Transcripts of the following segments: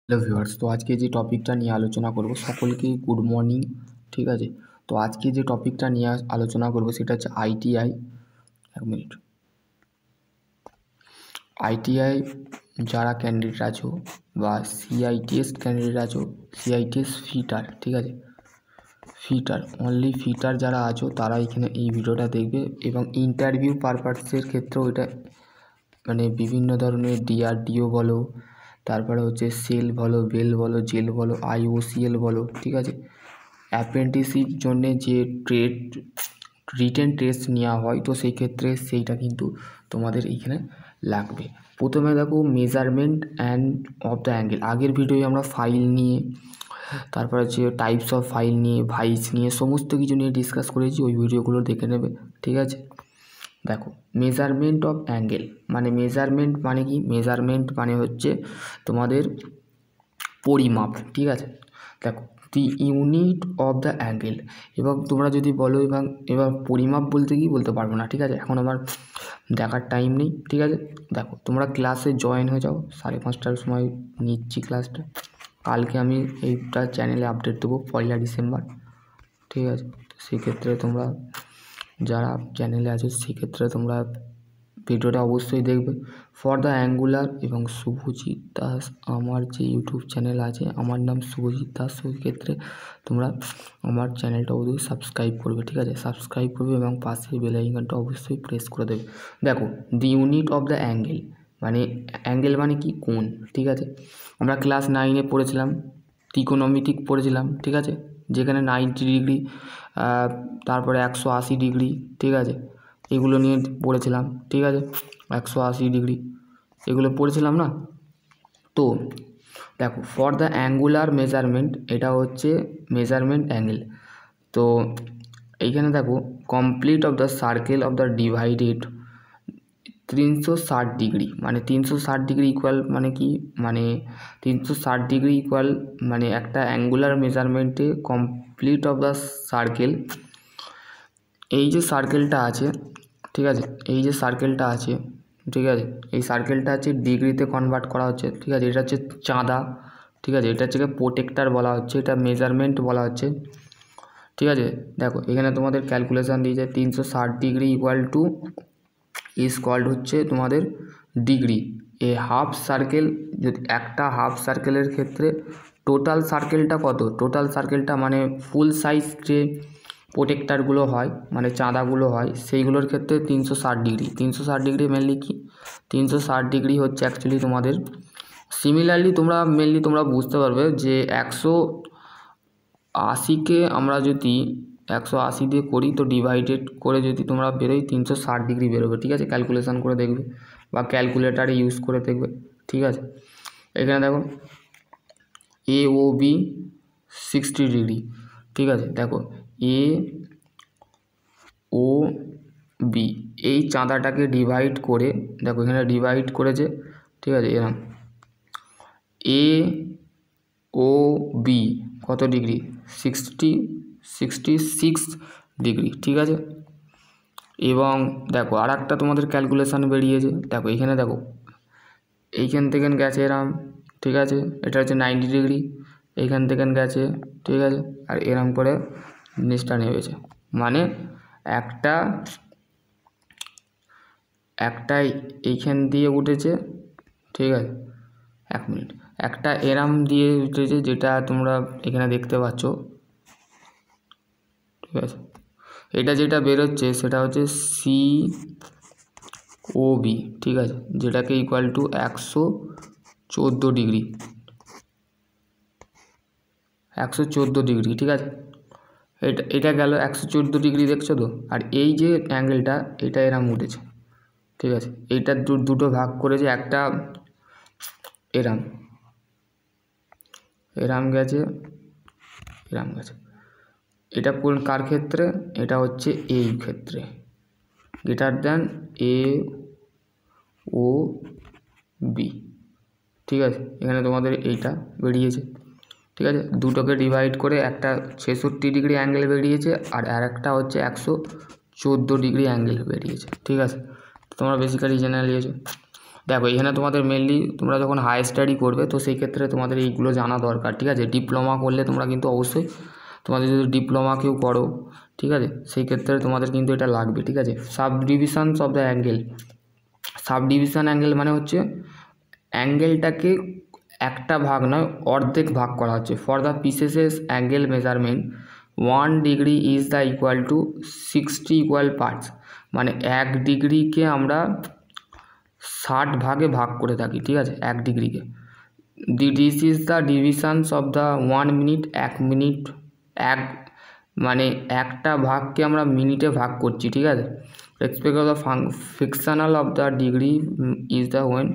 Hello viewers, তো আজকে যে টপিকটা নিয়ে আলোচনা করব, সকলকে গুড মর্নিং। ঠিক আছে, তো আজকে যে টপিকটা নিয়ে আলোচনা করব সেটা হচ্ছে আইটিআই। এক মিনিট। আইটিআই যারা ক্যান্ডিডেট আছো বা সিআইটিএস ক্যান্ডিডেট আছো, সিআইটিএস ফিটার, ঠিক আছে, ফিটার অনলি ফিটার যারা আছো তারা এখানে এই ভিডিওটা দেখবে। এবং ইন্টারভিউ পারপাসের ক্ষেত্রেও এটা মানে বিভিন্ন ধরনের ডিআরডিও বলো, তারপরে হচ্ছে সেল বলো, বেল বলো, জেল বলো, আইওসিএল বলো, ঠিক আছে, অ্যাপ্রেন্টিসশিপ জন্যে যে রিটেন টেস্ট নেওয়া হয়, তো সেই ক্ষেত্রে সেইটা কিন্তু তোমাদের এইখানে লাগবে। প্রথমে দেখো measurement and of the angle. আগের ভিডিওয়ে আমরা ফাইল নিয়ে, তারপর হচ্ছে টাইপস অফ ফাইল নিয়ে, ভাইস নিয়ে, সমস্ত কিছু নিয়ে ডিসকাস করেছি, ওই ভিডিওগুলো দেখে নেবে, ঠিক আছে। দেখো মেজারমেন্ট অফ অ্যাঙ্গেল মানে মেজারমেন্ট মানে কি? মেজারমেন্ট মানে হচ্ছে তোমাদের পরিমাপ, ঠিক আছে। দেখো দি ইউনিট অফ দ্য অ্যাঙ্গেল। এবং তোমরা যদি বলো এবার পরিমাপ বলতে কি বলতে পারবো না, ঠিক আছে, এখন আমার দেখার টাইম নেই, ঠিক আছে। দেখো তোমরা ক্লাসে জয়েন হয়ে যাও, 5:30টার সময় নিচ্ছি ক্লাসটা। কালকে আমি এইটা চ্যানেলে আপডেট দেবো 1 ডিসেম্বর, ঠিক আছে। সেক্ষেত্রে তোমরা যারা চ্যানেলে আছো সেক্ষেত্রে তোমরা ভিডিওটা অবশ্যই দেখবে। ফর দ্য অ্যাঙ্গুলার এবং শুভজিৎ দাস আমার যে ইউটিউব চ্যানেল আছে, আমার নাম শুভজিৎ দাস, সেই ক্ষেত্রে তোমরা আমার চ্যানেলটা অবশ্যই সাবস্ক্রাইব করবে, ঠিক আছে, সাবস্ক্রাইব করবে এবং পাশে বেল আইকনটা অবশ্যই প্রেস করে দেবে। দেখো দি ইউনিট অফ দ্য অ্যাঙ্গেল মানে অ্যাঙ্গেল মানে কি? কোণ, ঠিক আছে। আমরা ক্লাস 9-এ পড়েছিলাম, ত্রিকোণমিতি পড়েছিলাম, ঠিক আছে, যেখানে 90 ডিগ্রি, তারপরে 180 ডিগ্রি, ঠিক আছে, এগুলো নিয়ে পড়েছিলাম, ঠিক আছে, 180 ডিগ্রি এগুলো পড়েছিলাম না। তো দেখো ফর দ্য অ্যাঙ্গুলার মেজারমেন্ট, এটা হচ্ছে মেজারমেন্ট অ্যাঙ্গেল। তো এইখানে দেখো complete of the circle of the divided 360 degree মানে 360 ডিগ্রি ইকুয়াল মানে কি? মানে 360 ডিগ্রি ইকুয়াল মানে একটা অ্যাঙ্গুলার মেজারমেন্টে কমপ্লিট অফ দ্য সার্কেল। এই যে সার্কেলটা আছে, ঠিক আছে, এই যে সার্কেলটা আছে, ঠিক আছে, এই সার্কেলটা হচ্ছে ডিগ্রিতে কনভার্ট করা হচ্ছে, ঠিক আছে। এটা হচ্ছে চাঁদা, ঠিক আছে, এটা হচ্ছে প্রোটেক্টার বলা হচ্ছে, এটা মেজারমেন্ট বলা হচ্ছে, ঠিক আছে। দেখো এখানে তোমাদের ক্যালকুলেশান দিয়েছে 360 ডিগ্রি ইকুয়াল টু হচ্ছে তোমাদের ডিগ্রি। এ হাফ সার্কেল, যদি একটা হাফ সার্কেলের ক্ষেত্রে টোটাল সার্কেলটা কত? টোটাল সার্কেলটা মানে ফুল সাইজ যে প্রোটেক্টারগুলো হয় মানে চাঁদাগুলো হয় সেইগুলোর ক্ষেত্রে 360 ডিগ্রি। 360 ডিগ্রি মেনলি কি? 360 ডিগ্রি হচ্ছে অ্যাকচুয়ালি তোমাদের সিমিলারলি তোমরা বুঝতে পারবে যে 180কে আমরা যদি 180 দিয়ে করি তো ডিভাইডেড করে যদি তোমরা বেরোই 360 ডিগ্রি বেরোবে, ঠিক আছে। ক্যালকুলেশান করে দেখবে বা ক্যালকুলেটারে ইউজ করে দেখবে, ঠিক আছে। এখানে দেখো এ ও বি 60 ডিগ্রি, ঠিক আছে। দেখো এ ও বি এই চাঁদাটাকে ডিভাইড করে, দেখো এখানে ডিভাইড করেছে, ঠিক আছে, এরকম এ ও বি কত ডিগ্রি? 66 ডিগ্রি, ঠিক আছে। এবং দেখো আর একটা তোমাদের ক্যালকুলেশান বেরিয়েছে, দেখো এখানে দেখো এইখান থেকে গেছে এরম, ঠিক আছে, এটা হচ্ছে 90 ডিগ্রি, এইখান থেকে গেছে, ঠিক আছে, আর এরম করে জিনিসটা নেমেছে মানে একটা এইখান দিয়ে উঠেছে, ঠিক আছে, এক মিনিট, একটা এরাম দিয়ে উঠেছে যেটা তোমরা এখানে দেখতে পাচ্ছ, ঠিক আছে। এটা যেটা বেরোচ্ছে সেটা হচ্ছে সি ও বি, ঠিক আছে, যেটাকে ইকুয়াল টু 114 ডিগ্রি, 114 ডিগ্রি, ঠিক আছে। এটা গেল 114 ডিগ্রি, দেখছো তো। আর এই যে অ্যাঙ্গেলটা এটা এরাম উঠেছে, ঠিক আছে, এইটা দুটো ভাগ করেছে, একটা এরাম গেছে, এরাম গেছে। এটা কোন কার ক্ষেত্রে? এটা হচ্ছে এই ক্ষেত্রে, greater than a O B, ঠিক আছে। এখানে তোমাদের এইটা বেরিয়েছে, ঠিক আছে, দুটোকে ডিভাইড করে একটা 66 ডিগ্রি অ্যাঙ্গেল বেরিয়েছে আর একটা হচ্ছে 114 ডিগ্রি অ্যাঙ্গেল বেরিয়েছে, ঠিক আছে। তোমরা বেসিক্যালি জেনে নিয়েছো। দেখো এখানে তোমাদের মেনলি তোমরা যখন হায়ার স্টাডি করবে তো সেই ক্ষেত্রে তোমাদের এইগুলো জানা দরকার, ঠিক আছে। ডিপ্লোমা করলে তোমরা কিন্তু অবশ্যই, তোমাদের যদি ডিপ্লোমা কেউ করো, ঠিক আছে, সেই ক্ষেত্রে তোমাদের কিন্তু এটা লাগবে, ঠিক আছে। Sub divisions of the angle, sub division angle মানে হচ্ছে অ্যাঙ্গেলটাকে একটা ভাগ নয় অর্ধেক ভাগ করা হচ্ছে। For the pieces angle measurement 1 degree is the equal to 60 equal parts, মানে 1 ডিগ্রিকে আমরা 60 ভাগে ভাগ করে থাকি, ঠিক আছে, 1 ডিগ্রিকে। This is the divisions of the 1 minute, 1 minute, মানে একটা ভাগকে আমরা মিনিটে ভাগ করছি, ঠিক আছে। Respect of the fictional of the degree is the when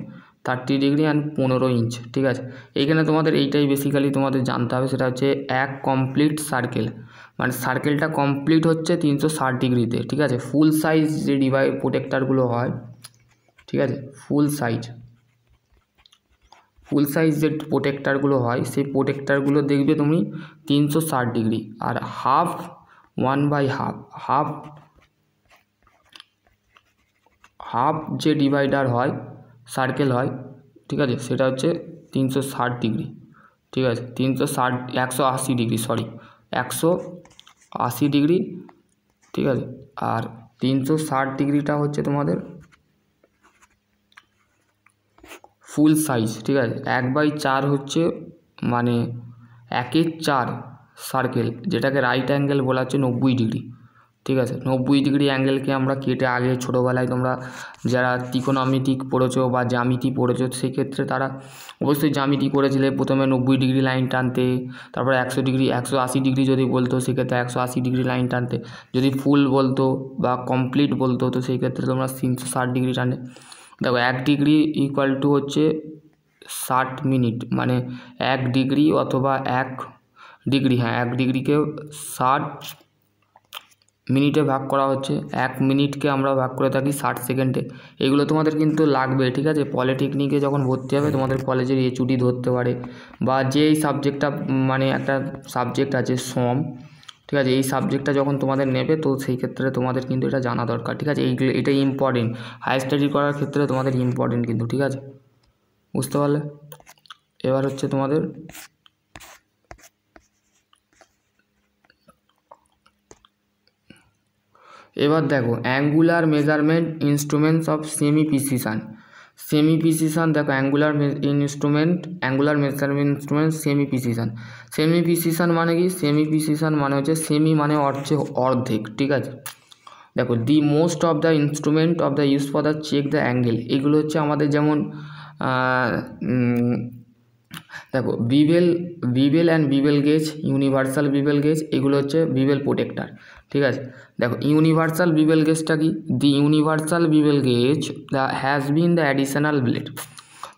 30 degree and 15 inch, ঠিক আছে। এইখানে তোমাদের এইটাই বেসিক্যালি তোমাদের জানতে হবে, সেটা হচ্ছে এক কমপ্লিট সার্কেল, মানে সার্কেলটা কমপ্লিট হচ্ছে 360 ডিগ্রিতে, ঠিক আছে। ফুল সাইজ যে প্রোটেক্টারগুলো হয়, ঠিক আছে, ফুল সাইজ যে প্রোটেক্টারগুলো হয় সেই প্রোটেক্টারগুলো দেখবে তুমি 360 ডিগ্রি, আর হাফ 1/2 হাফ যে ডিভাইডার হয় সার্কেল হয়, ঠিক আছে, সেটা হচ্ছে 360 ডিগ্রি, ঠিক আছে। 180 ডিগ্রি, সরি 180 ডিগ্রি, ঠিক আছে। আর 360 ডিগ্রিটা হচ্ছে তোমাদের ফুল সাইজ, ঠিক আছে। 1/4 হচ্ছে মানে 1/4 সার্কেল, যেটাকে রাইট অ্যাঙ্গেল বলা হচ্ছে 90 ডিগ্রি, ঠিক আছে। 90 ডিগ্রি অ্যাঙ্গেলকে আমরা কেটে, আগে ছোটোবেলায় তোমরা যারা ত্রিকোণমিতি পড়েছো বা জ্যামিতি পড়েছো সেক্ষেত্রে তারা অবশ্যই জ্যামিতি করেছিলে, প্রথমে 90 ডিগ্রি লাইন টানতে, তারপরে 100 ডিগ্রি 180 ডিগ্রি যদি বলতো সেক্ষেত্রে 180 ডিগ্রি লাইন টানতে, যদি ফুল বলতো বা কমপ্লিট বলতো তো সেই ক্ষেত্রে তোমরা 360 ডিগ্রি টানে। দেখো 1 ডিগ্রি ইকুয়াল টু হচ্ছে 60 মিনিট, মানে 1 ডিগ্রি অথবা 1 ডিগ্রি, হ্যাঁ 1 ডিগ্রিকে 60 মিনিটে ভাগ করা হচ্ছে, 1 মিনিটকে আমরা ভাগ করে থাকি 60 সেকেন্ডে। এগুলো তোমাদের কিন্তু লাগবে, ঠিক আছে। পলিটেকনিকে যখন ভর্তি হবে তোমাদের কলেজের HOD ধরতে পারে, বা যেই সাবজেক্টটা, মানে একটা সাবজেক্ট আছে সম, ঠিক আছে, এই সাবজেক্টটা যখন তোমাদের নেবে তো সেই ক্ষেত্রে তোমাদের কিন্তু এটা জানা দরকার, ঠিক আছে। এটা ইম্পর্টেন্ট, হায়ার স্টাডি করার ক্ষেত্রে তোমাদের ইম্পর্টেন্ট কিন্তু, ঠিক আছে, বুঝতে পারলে। এবার হচ্ছে তোমাদের এবার দেখো angular measurement instruments of semi precision. দেখো angular measurement instrument semi precision মানে কি? সেমি প্রিসিশন মানে হচ্ছে, সেমি মানে হচ্ছে অর্ধেক, ঠিক আছে। দেখো the most of the instrument of the use for the check the angle, এগুলো হচ্ছে আমাদের যেমন দেখো bevel and bevel gauge, universal bevel gauge, এগুলো হচ্ছে বিবেল প্রোটেক্টার, ঠিক আছে। দেখো ইউনিভার্সাল বিবেল গেজটা কি? The universal bevel gauge has been the additional blade.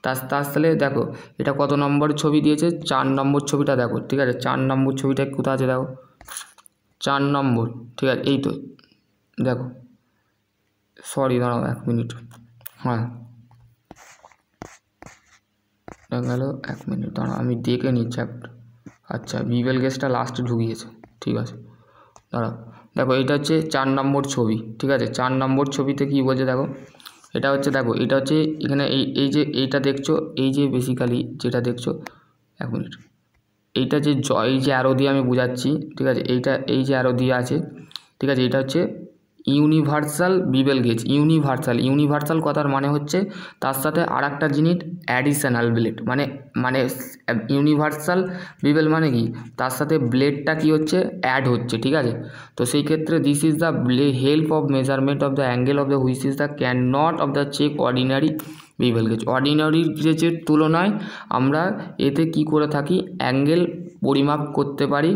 তাহলে দেখো এটা কত নম্বর ছবি দিয়েছে? 4 নম্বর ছবিটা দেখো, ঠিক আছে। 4 নম্বর ছবিটা কোথায় আছে দেখো, 4 নম্বর, ঠিক আছে, এই তো দেখো, সরি দাঁড়াও 1 মিনিট, হ্যাঁ গেল 1 মিনিট দাঁড়াও, আমি দেখে নিচ্ছি একটা। আচ্ছা বিবেল গেজটা লাস্টে ঢুকিয়েছে, ঠিক আছে, দাঁড়াও। দেখো এটা হচ্ছে 4 নম্বর ছবি, ঠিক আছে। 4 নম্বর ছবিতে কি বলছে দেখো, এটা হচ্ছে, দেখো এটা হচ্ছে এখানে এই যে এইটা দেখছো, এই যে বেসিক্যালি যেটা দেখছো, 1 মিনিট, এইটা যে এই যে অ্যারো দিয়ে আমি বোঝাচ্ছি, ঠিক আছে, এই যে অ্যারো দিয়ে আছে, ঠিক আছে, এটা হচ্ছে ইউনিভার্সাল বিবেল গেজ। ইউনিভার্সাল কথার মানে হচ্ছে তার সাথে আর একটা জিনিস অ্যাডিশনাল ব্লেড, মানে ইউনিভার্সাল বিবেল মানে কি, তার সাথে ব্লেডটা কি হচ্ছে, অ্যাড হচ্ছে, ঠিক আছে। তো সেই ক্ষেত্রে this is the help of measurement of the angle of the which is the can not of the check ordinary bevel gauge. Ordinary গেজের তুলনায় আমরা এতে কি করে থাকি, অ্যাঙ্গেল পরিমাপ করতে পারি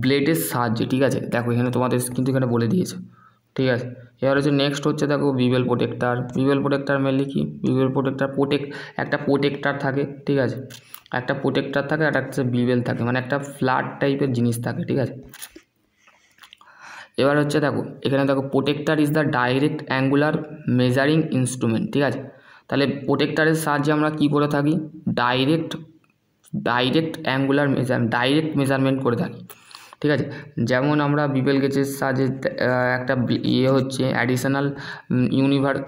ব্লেডের সাহায্যে, ঠিক আছে। দেখো এখানে তোমাদের কিন্তু এখানে বলে দিয়েছে, ঠিক আছে। এবার হচ্ছে নেক্সট হচ্ছে দেখো বিবেল প্রোটেক্টার মেনলি কি, বিবেল প্রোটেক্টার একটা প্রোটেক্টার থাকে, ঠিক আছে, একটা প্রোটেক্টার থাকে আর একটা বিবেল থাকে, মানে একটা ফ্ল্যাট টাইপের জিনিস থাকে, ঠিক আছে। এবার হচ্ছে দেখো এখানে দেখো protector is the direct angular measuring instrument, ঠিক আছে। তাহলে প্রোটেক্টারের সাহায্যে আমরা কি করে থাকি, ডাইরেক্ট অ্যাঙ্গুলার ডাইরেক্ট মেজারমেন্ট করে থাকি, ঠিক আছে। যেমন আমরা বিবেল গেজের সাহায্যে একটা হচ্ছে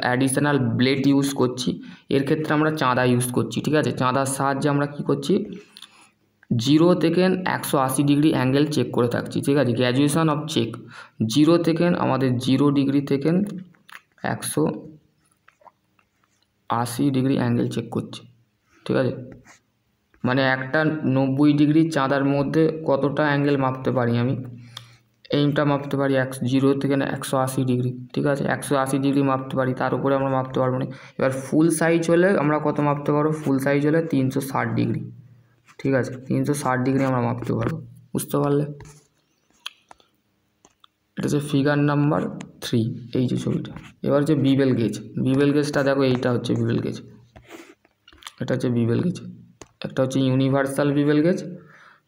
অ্যাডিশনাল ব্লেড ইউজ করছি, এর ক্ষেত্রে আমরা চাঁদা ইউজ করছি। ঠিক আছে, চাঁদার সাহায্যে আমরা কি করছি, 0 থেকে 180 ডিগ্রি অ্যাঙ্গেল চেক করে থাকছি। ঠিক আছে, গ্র্যাজুয়েশন অফ চেক 0 থেকে আমাদের 0 ডিগ্রি থেকে 180 ডিগ্রি অ্যাঙ্গেল চেক করছি। ঠিক আছে, মানে একটা 90 ডিগ্রি চাঁদার মধ্যে কতটা অ্যাঙ্গেল মাপতে পারি আমি, এইটা মাপতে পারি 0 থেকে 180 ডিগ্রি। ঠিক আছে, 180 ডিগ্রি মাপতে পারি, তার উপরে আমরা মাপতে পারবো না। এবার ফুল সাইজ হলে আমরা কত মাপতে পারবো, ফুল সাইজ হলে 360 ডিগ্রি। ঠিক আছে, 360 ডিগ্রি আমরা মাপতে পারবো। বুঝতে পারলে? এটা হচ্ছে ফিগার নাম্বার 3, এই যে ছবিটা। এবার হচ্ছে বিবেল গেজ। বিবেল গেজটা দেখো, এইটা হচ্ছে বিবেল গেজ, এটা হচ্ছে বিবেল গেজ। একটা হচ্ছে universal bevel gauge.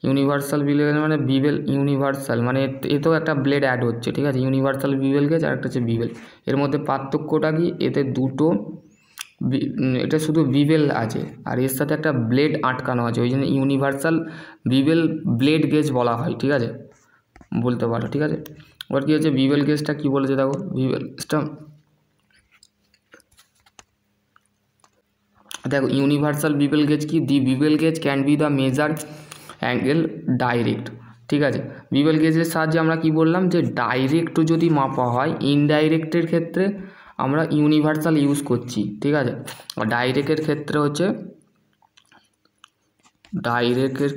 Universal bevel gauge মানে বিবেল ইউনিভার্সাল, মানে এতেও একটা ব্লেড অ্যাড হচ্ছে। ঠিক আছে, ইউনিভার্সাল বিবেল গেজ আর একটা হচ্ছে বিবেল। এর মধ্যে পার্থক্যটা কি, এতে দুটো, এটা শুধু বিবেল আছে আর এর সাথে একটা ব্লেড আটকানো আছে, ওই জন্য ইউনিভার্সাল বিবেল ব্লেড গেজ বলা হয়। ঠিক আছে, বলতে পারো। ঠিক আছে, এবার কী হচ্ছে বিবেল গেজটা কী বলেছে দেখো, বিবেল গেজটা দেখো, ইউনিভার্সাল বিবেল গেজ কি, the bevel gauge can be the measure angle direct. ঠিক আছে, বিবেল গেজের সাহায্যে আমরা কি বললাম, যে ডাইরেক্ট যদি মাপা হয়, ইনডাইরেক্টের ক্ষেত্রে আমরা ইউনিভার্সাল ইউজ করছি। ঠিক আছে, ডাইরেক্টের ক্ষেত্রে হচ্ছে, ডাইরেক্টের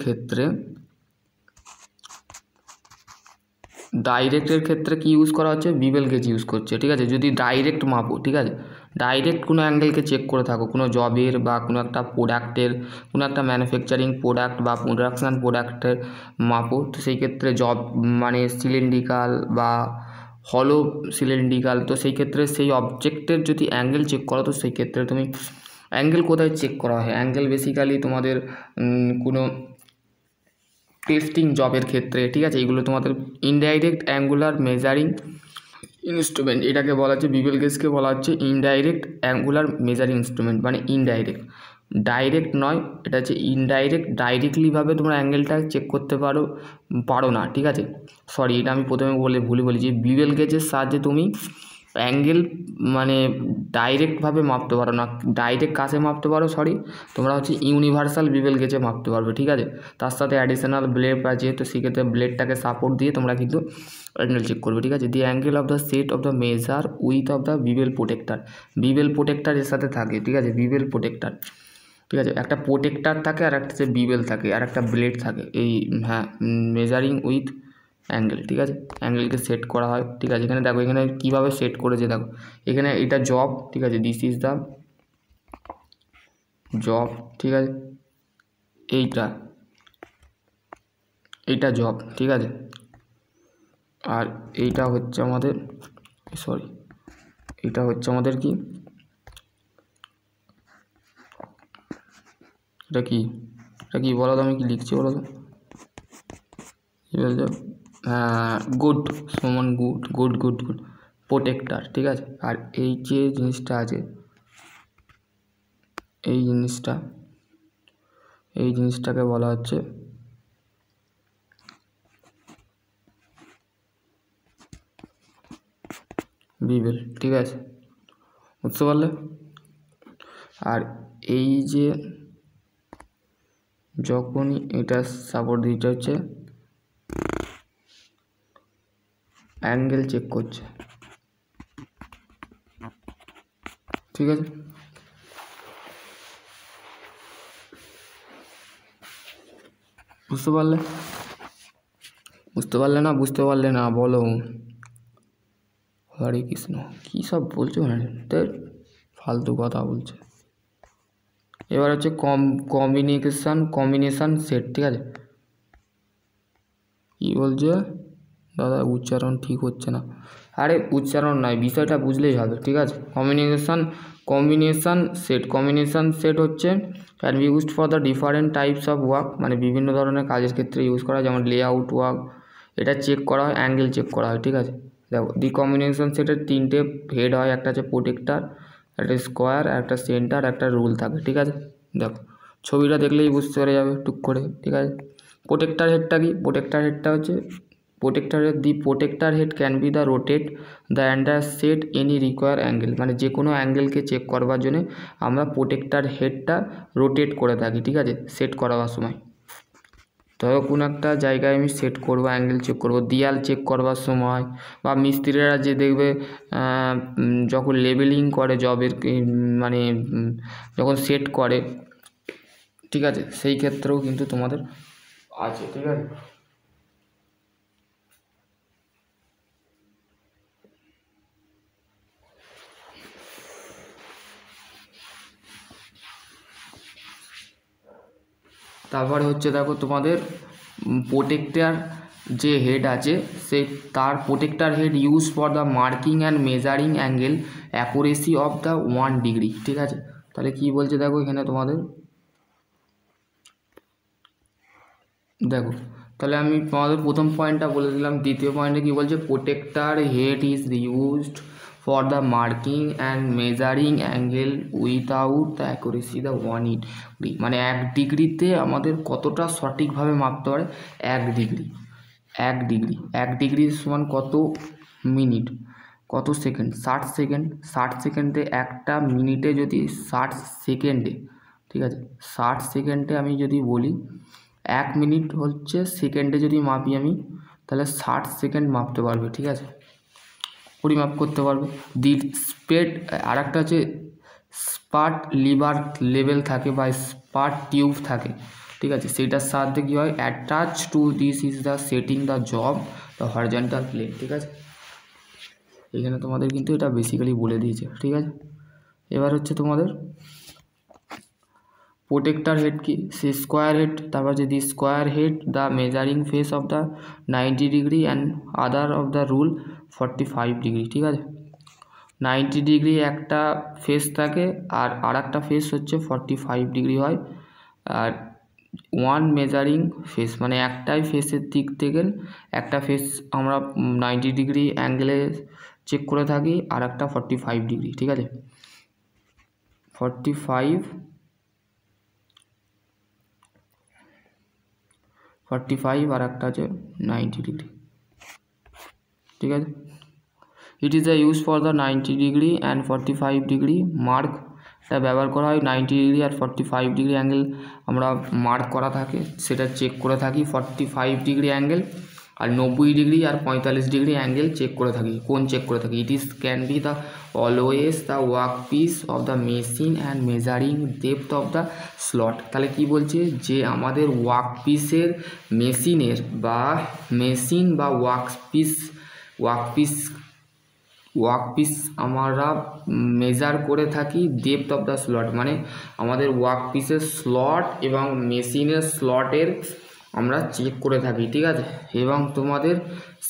ক্ষেত্রে কি ইউজ করা হচ্ছে, বিবেল গেজ ইউজ করছে। ঠিক আছে, যদি ডাইরেক্ট মাপো, ঠিক আছে, ডাইরেক্ট কোনো অ্যাঙ্গেলকে চেক করে থাকো, কোনো জবের বা কোনো একটা প্রোডাক্টের, কোনো একটা ম্যানুফ্যাকচারিং প্রোডাক্ট বা প্রোডাকশান প্রোডাক্টের মাপো, তো সেই ক্ষেত্রে জব মানে সিলিন্ড্রিকাল বা হলো সিলিন্ড্রিকাল, তো সেই ক্ষেত্রে সেই অবজেক্টের যদি অ্যাঙ্গেল চেক করো, তো সেই ক্ষেত্রে তুমি অ্যাঙ্গেল কোথায় চেক করা হয়, অ্যাঙ্গেল বেসিক্যালি তোমাদের কোনো টেস্টিং জবের ক্ষেত্রে। ঠিক আছে, এইগুলো তোমাদের ইনডাইরেক্ট অ্যাঙ্গুলার মেজারিং ইনস্ট্রুমেন্ট, এটাকে বলা হচ্ছে বিবেল গেজকে বলা হচ্ছে ইনডাইরেক্ট অ্যাঙ্গুলার মেজারিং ইনস্ট্রুমেন্ট, মানে ইনডাইরেক্ট, ডাইরেক্ট নয়, এটা হচ্ছে ইনডাইরেক্ট। ডাইরেক্টলিভাবে তোমরা অ্যাঙ্গেলটা চেক করতে পারো না। ঠিক আছে, সরি, এটা আমি প্রথমে ভুলে বলি যে বিবেল গেজের সাহায্যে তুমি অ্যাঙ্গেল মানে ডাইরেক্টভাবে মাপতে পারো না। ডাইরেক্ট কাছে মাপতে পারো, সরি, তোমরা হচ্ছে ইউনিভার্সাল বিবেল গেজে মাপতে পারবে। ঠিক আছে, তার সাথে অ্যাডিশনাল ব্লেড আছে, তো সেক্ষেত্রে ব্লেডটাকে সাপোর্ট দিয়ে তোমরা কিন্তু অ্যাঙ্গেল চেক করবে। ঠিক আছে, the angle of the set of the measure with of the bevel protector. Bevel protector এর সাথে থাকে। ঠিক আছে, বিবেল প্রোটেক্টার। ঠিক আছে, একটা প্রোটেক্টার থাকে আর একটা হচ্ছে বিবেল থাকে আর একটা ব্লেড থাকে, এই হ্যাঁ, মেজারিং উইথ অ্যাঙ্গেল। ঠিক আছে, অ্যাঙ্গেলকে সেট করা হয়। ঠিক আছে, এখানে দেখো, এখানে কীভাবে সেট করেছে দেখো, এখানে এটা জব। ঠিক আছে, দিস ইজ দ্য জব। ঠিক আছে, এইটা জব। ঠিক আছে, আর এইটা হচ্ছে আমাদের, সরি, এটা হচ্ছে আমাদের কি, এটা কি বলো তো, আমি কি লিখছি বলো তো, কী বলছো, হ্যাঁ, গুড সমান গুড প্রোটেক্টার। ঠিক আছে, আর এই যে জিনিসটা আছে, এই জিনিসটাকে বলা হচ্ছে বিবেল। ঠিক আছে, বুঝতে পারলে? আর এই যে যখনই এটা সাপোর্ট দিতে হচ্ছে, অ্যাঙ্গেল চেক করছে। ঠিক আছে, বুঝতে পারলে না বলো? হরে কৃষ্ণ, কী সব বলছো না, ফালতু কথা বলছে। এবার হচ্ছে কম্বিনেশন সেট। ঠিক আছে, কী বলছে দাদা, উচ্চারণ ঠিক হচ্ছে না। আরে উচ্চারণ নয়, বিষয়টা বুঝলেই হবে। ঠিক আছে, কম্বিনেশন সেট হচ্ছে can be used for the different types of work, মানে বিভিন্ন ধরনের কাজের ক্ষেত্রে ইউজ করা হয়, যেমন লেআউট ওয়ার্ক, এটা চেক করা হয়, অ্যাঙ্গেল চেক করা হয়। ঠিক আছে, দেখো, দি কম্বিনেশন সেটের 3টে হেড হয়, একটা হচ্ছে প্রোটেক্টার, একটা স্কোয়ার, একটা সেন্টার, একটা রুল থাকে। ঠিক আছে, দেখো, ছবিটা দেখলেই বুঝতে পেরে যাবে টুক করে। ঠিক আছে, প্রোটেক্টার হেডটা কি, প্রোটেক্টার হেডটা হচ্ছে the protector head can be the rotate the under set any require angle, মানে যে কোনো অ্যাঙ্গেলকে চেক করবার জন্য আমরা প্রোটেক্টার হেডটা রোটেট করে থাকি, ঠিক আছে, সেট করাবার সময়। ধরো কোনো একটা জায়গায় আমি সেট করবো, অ্যাঙ্গেল চেক করবো, দেয়াল চেক করবার সময়, বা মিস্ত্রিরা যে দেখবে যখন লেবেলিং করে জবের, মানে যখন সেট করে, ঠিক আছে, সেই ক্ষেত্রেও কিন্তু তোমাদের আছে, ঠিক আছে। তারপরে হচ্ছে দেখো তোমাদের প্রোটেক্টার যে হেড আছে সেই তার protector head use for the marking and measuring angle accuracy of the 1 degree, ঠিক আছে। তাহলে কি বলছে দেখো এখানে তোমাদের, দেখো তাহলে আমি তোমাদের প্রথম পয়েন্টটা বলে দিলাম, দ্বিতীয় পয়েন্টে কি বলছে, protector head is used for the marking and measuring angle without the accuracy the 1 degree, মানে 1 ডিগ্রিতে আমাদের কতটা সঠিকভাবে মাপতে পারে, 1 ডিগ্রি, 1 ডিগ্রি সমান কত মিনিট, কত সেকেন্ড, 60 সেকেন্ড, 60 সেকেন্ডে একটা মিনিটে যদি 60 সেকেন্ডে, ঠিক আছে, 60 সেকেন্ডে আমি যদি বলি 1 মিনিট হচ্ছে সেকেন্ডে যদি মাপি আমি, তাহলে 60 সেকেন্ড মাপতে পারবে, ঠিক আছে, পরিমাপ করতে পারবে। দি স্পেড, আর একটা হচ্ছে স্পার্ট লিভার লেভেল থাকে বা স্পার্ট টিউব থাকে, ঠিক আছে, সেটার সাথে কী হয়, attach to this is the setting the job the horizontal plane, ঠিক আছে। এখানে তোমাদের কিন্তু এটা বেসিক্যালি বলে দিয়েছে, ঠিক আছে। এবার হচ্ছে তোমাদের প্রোটেক্টার হেড কি, সে স্কোয়ার হেড, তারপর হচ্ছে দি square head the measuring face of the 90 degree and other of the rule 45 degree, ঠিক আছে। 90 ডিগ্রি একটা ফেস থাকে আর একটা ফেস হচ্ছে 45 ডিগ্রি হয়। আর 1 মেজারিং ফেস মানে একটাই ফেসের দিক থেকে একটা ফেস আমরা 90 ডিগ্রি অ্যাঙ্গেলে চেক করে থাকি, আর একটা 45 ডিগ্রি, ঠিক আছে, 45 আর একটা আছে 90 ডিগ্রি, ঠিক আছে। It is the use for the 90 degree and 45 degree mark, এটা ব্যবহার করা হয় 90 ডিগ্রি আর 45 ডিগ্রি অ্যাঙ্গেল আমরা মার্ক করা থাকে, সেটা চেক করে থাকি 45 ডিগ্রি অ্যাঙ্গেল, আর 90 ডিগ্রি আর 45 ডিগ্রি অ্যাঙ্গেল চেক করে থাকি, কোন চেক করে থাকি, it is can be the always the work piece of the machine and measuring depth of the slot. তাহলে কি বলছে, যে আমাদের ওয়ার্ক পিসের মেশিনের বা মেশিন বা ওয়ার্কপিস আমরা মেজার করে থাকি ডেপথ অফ দ্য স্লট, মানে আমাদের ওয়ার্কপিসের স্লট এবং মেশিনের স্লটের আমরা চেক করে থাকি, ঠিক আছে। এবং তোমাদের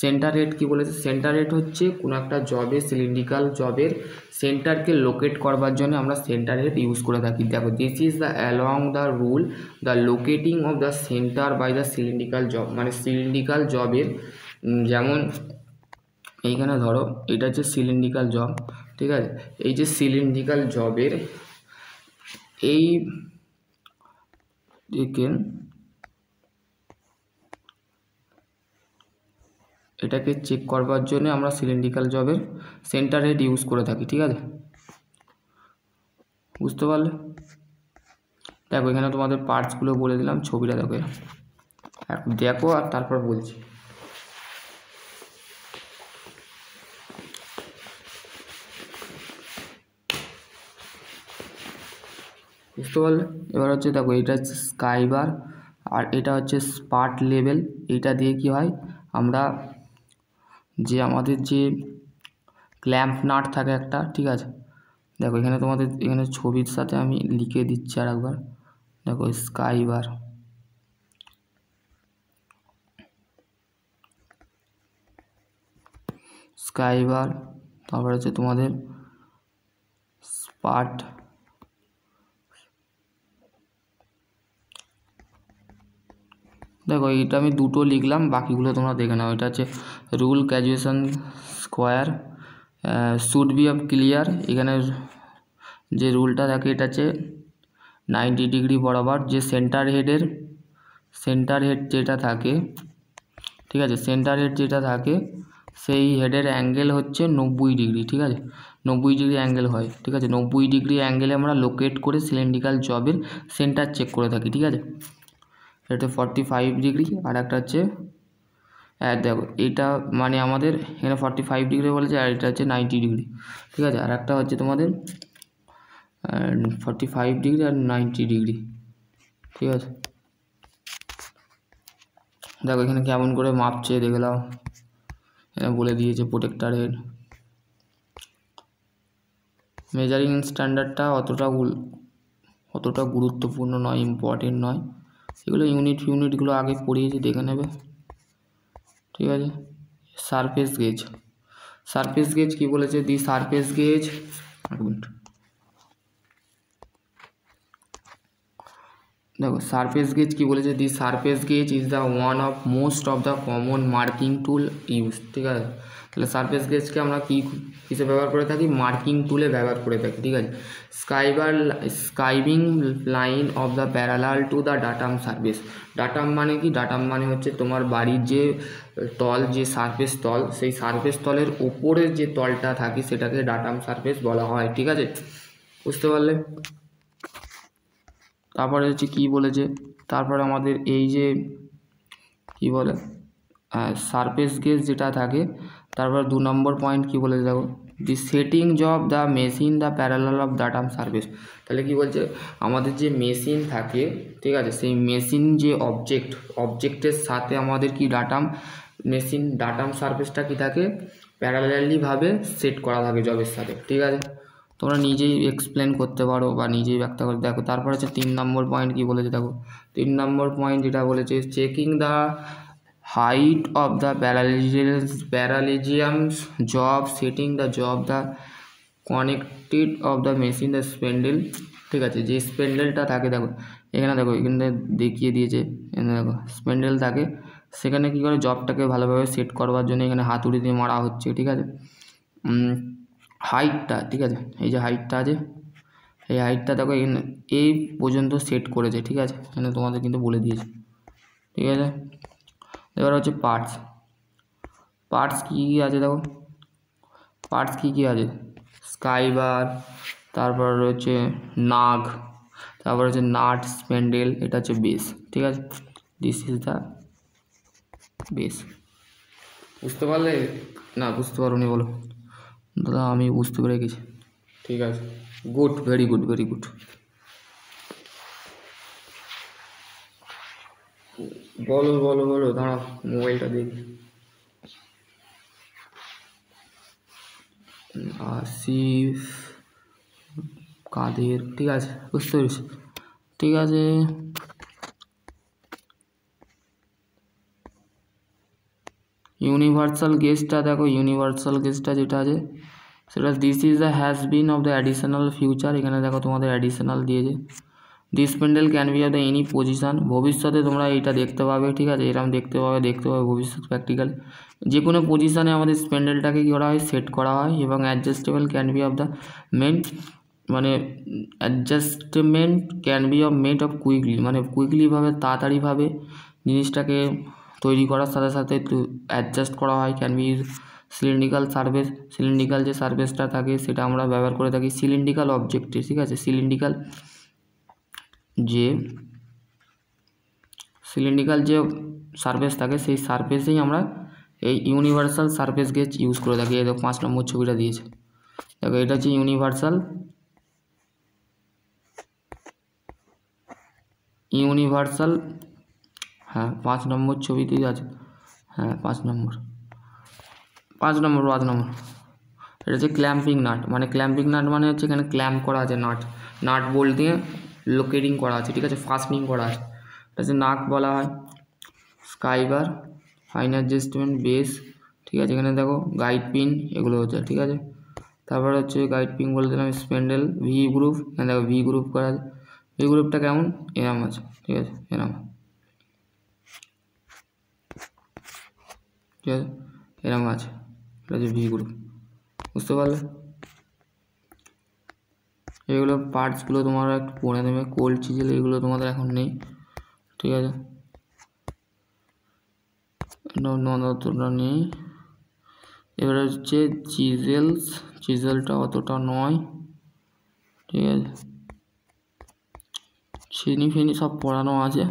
সেন্টার হেড কি বলেছে, সেন্টার হেড হচ্ছে কোনো একটা জবে, সিলিন্ড্রিক্যাল জবের সেন্টারকে লোকেট করবার জন্য আমরা সেন্টার হেড ইউজ করে থাকি। দেখো this is the along the rule the locating of the centre by the cylindrical job, মানে সিলিন্ড্রিক্যাল জবের, যেমন এইখানে ধরো এটা হচ্ছে সিলিন্ড্রিক্যাল জব, ঠিক আছে, এই যে সিলিন্ড্রিক্যাল জবের এই এটাকে চেক করবার জন্য আমরা সিলিন্ড্রিক্যাল জবের সেন্টার হেড ইউজ করে থাকি, ঠিক আছে, বুঝতে পারলে। দেখো এখানে তোমাদের পার্টসগুলো বলে দিলাম, ছবিটা দেখো, দেখো আর তারপর বলছি। বুঝতে পারলে। এবার হচ্ছে দেখো এটা হচ্ছে স্কাইবার আর এটা হচ্ছে স্পার্ট লেভেল, এইটা দিয়ে কি হয়, আমরা যে আমাদের যে ক্ল্যাম্প নাট থাকে একটা, ঠিক আছে, দেখো এখানে তোমাদের এখানে ছবির সাথে আমি লিখে দিচ্ছি আর একবার, দেখো স্কাইবার, তারপর হচ্ছে তোমাদের স্পার্ট, দেখো এইটা আমি দুটো লিখলাম, বাকিগুলো তোমরা দেখে নাও। এটা হচ্ছে rule graduation square should be of clear, এখানে যে রুলটা থাকে এটা হচ্ছে 90 ডিগ্রি বরাবর, যে সেন্টার হেড যেটা থাকে ঠিক আছে। সেন্টার হেড যেটা থাকে সেই হেডের অ্যাঙ্গেল হচ্ছে 90 ডিগ্রি, ঠিক আছে, 90 ডিগ্রি অ্যাঙ্গেল হয়, ঠিক আছে। 90 ডিগ্রি অ্যাঙ্গেলে আমরা লোকেট করে সিলিন্ড্রিক্যাল জবের সেন্টার চেক করে থাকি, ঠিক আছে। এটা 45 ডিগ্রি, আর একটা হচ্ছে দেখো এটা মানে আমাদের এখানে 45 ডিগ্রি বলেছে, আর এটা হচ্ছে 90 ডিগ্রি, ঠিক আছে। আর একটা হচ্ছে তোমাদের 45 ডিগ্রি আর 90 ডিগ্রি, ঠিক আছে। দেখো এখানে কেমন করে মাপছে দেখলাম, এখানে বলে দিয়েছে প্রোটেক্টার হেড। মেজারিং স্ট্যান্ডার্ডটা অতটা গুরুত্বপূর্ণ নয়, ইম্পর্টেন্ট নয়, এগুলো ইউনিটগুলো আগে পড়িয়েছি, দেখে নেবে, ঠিক আছে। সারফেস গেজ কি বলেছে, দি সারফেস গেজ, দেখো সারফেস গেজ কি বলেছে, the surface gauge is the one of most of the common marking tool use, ঠিক আছে। তাহলে সারফেস গেজকে আমরা কিসে ব্যবহার করে থাকি, মার্কিং টুলে ব্যবহার করে থাকি, ঠিক আছে। Scribing line of the parallel to the datum surface. Datum মানে কি, ডাটাম মানে হচ্ছে তোমার বাড়ির যে তল, যে সারফেস তল, সেই সারফেস তলের ওপরের যে তলটা থাকে সেটাকে ডাটাম সারফেস বলা হয়, ঠিক আছে, বুঝতে পারলে। তারপরে হচ্ছে কী বলেছে, তারপরে আমাদের এই যে কী বলে সারফেস গেজ যেটা থাকে, তারপর 2 নম্বর পয়েন্ট কী বলেছে দেখো, the setting of the machine the parallel of datum surface. তাহলে কি বলছে, আমাদের যে মেশিন থাকে, ঠিক আছে, সেই মেশিন যে অবজেক্টের সাথে আমাদের কি ডাটাম সারফেসটা কি থাকে, প্যারালালিভাবে সেট করা থাকে জবের সাথে, ঠিক আছে। তোমরা নিজেই এক্সপ্লেন করতে পারো বা নিজেই ব্যাখ্যা করে দেখো। তারপর হচ্ছে 3 নম্বর পয়েন্ট কী বলেছে দেখো, 3 নম্বর পয়েন্ট যেটা বলেছে, checking the height of the parallelisms job, setting the job the connected of the machine the spindle, ঠিক আছে। যে স্পেন্ডেলটা থাকে দেখো এখানে, দেখো এখানে দেখিয়ে দিয়েছে, এখানে দেখো স্পেন্ডেল থাকে, সেখানে কী করে জবটাকে ভালোভাবে সেট করবার জন্য এখানে হাতুড়ি দিয়ে মারা হচ্ছে, ঠিক আছে। হাইটটা, ঠিক আছে, এই যে হাইটটা আছে, এই হাইটটা দেখো এখানে এই পর্যন্ত সেট করেছে, ঠিক আছে, এখানে তোমাদের কিন্তু বলে দিয়েছে, ঠিক আছে। এবার হচ্ছে পার্টস কী কী আছে দেখো, পার্টস কী কী আছে, স্কাইবার, তারপর হচ্ছে নাগ, তারপর হচ্ছে নাট, স্প্যান্ডেল, এটা হচ্ছে বেস, ঠিক আছে। This is the base. বুঝতে পারলে না, বুঝতে পারোনি বলো, দাদা আমি বুঝতে পেরে গেছি, ঠিক আছে, good, very good, very good. বলো বলো বলো, দাঁড়াও মোবাইলটা দেখি। আসিফ কাদের, ঠিক আছে, বুঝতে পেরেছি, ঠিক আছে। ইউনিভার্সাল গেজটা দেখো, ইউনিভার্সাল গেজটা যেটা আছে সেটা this is the has been of the additional future, এখানে দেখো তোমাদের অ্যাডিশনাল দিয়েছে। This spindle can be of the any position, ভবিষ্যতে তোমরা এইটা দেখতে পাবে, ঠিক আছে, এরকম দেখতে পাবে ভবিষ্যৎ প্র্যাকটিক্যাল, যে কোনো পজিশানে আমাদের স্পেন্ডেলটাকে কী করা হয়, সেট করা হয়, এবং adjustable can be of the main, মানে adjustment can be of made of quickly, মানে কুইকলিভাবে তাড়াতাড়িভাবে জিনিসটাকে তৈরি করার সাথে সাথে অ্যাডজাস্ট করা হয়। Can be cylindrical surface, cylindrical যে সারফেসটা থাকে সেটা আমরা ব্যবহার করে থাকি সিলিন্ড্রিক্যাল অবজেক্টে, ঠিক আছে। সিলিন্ড্রিক্যাল যে সারফেস থাকে সেই সারফেসেই আমরা এই ইউনিভার্সাল সারফেস গেজ ইউজ করে থাকি। এই দেখো 5 নম্বর ছবিটা দিয়েছে, দেখো এটা হচ্ছে ইউনিভার্সাল, হ্যাঁ 5 নম্বর ছবিতেই আছে, হ্যাঁ 5 নম্বর, এটা হচ্ছে ক্ল্যাম্পিং নাট, মানে ক্ল্যাম্পিং নাট মানে হচ্ছে এখানে ক্ল্যাম্প করা আছে, নাট বোল্ট দিয়ে লোকেটিং করা আছে, ঠিক আছে, ফাস্টনিং করা আছে, এটা হচ্ছে নাক বলা হয়। স্কাইবার, ফাইন অ্যাডজাস্টমেন্ট, বেস, ঠিক আছে, এখানে দেখো গাইড পিন, এগুলো হচ্ছে, ঠিক আছে। তারপর হচ্ছে গাইড পিন বলে দিলাম, স্প্যান্ডেল, ভি গ্রুপ, এখানে দেখো ভি গ্রুপ করা আছে, ভি গ্রুপটা কেমন এরম আছে, ঠিক আছে, এরম, ঠিক আছে, এরম আছে, এটা হচ্ছে ভি গ্রুপ, বুঝতে পারলে। এগুলো পার্টসগুলো তোমরা একটু পড়ে নেবে, কোল্ড চিজেল এগুলো তোমাদের এখন নেই, ঠিক আছে। অতটা নেই। এবারে হচ্ছে চিজেলটা অতটা নয়, ঠিক আছে। চিনি ফিনি সব পড়ানো আছে।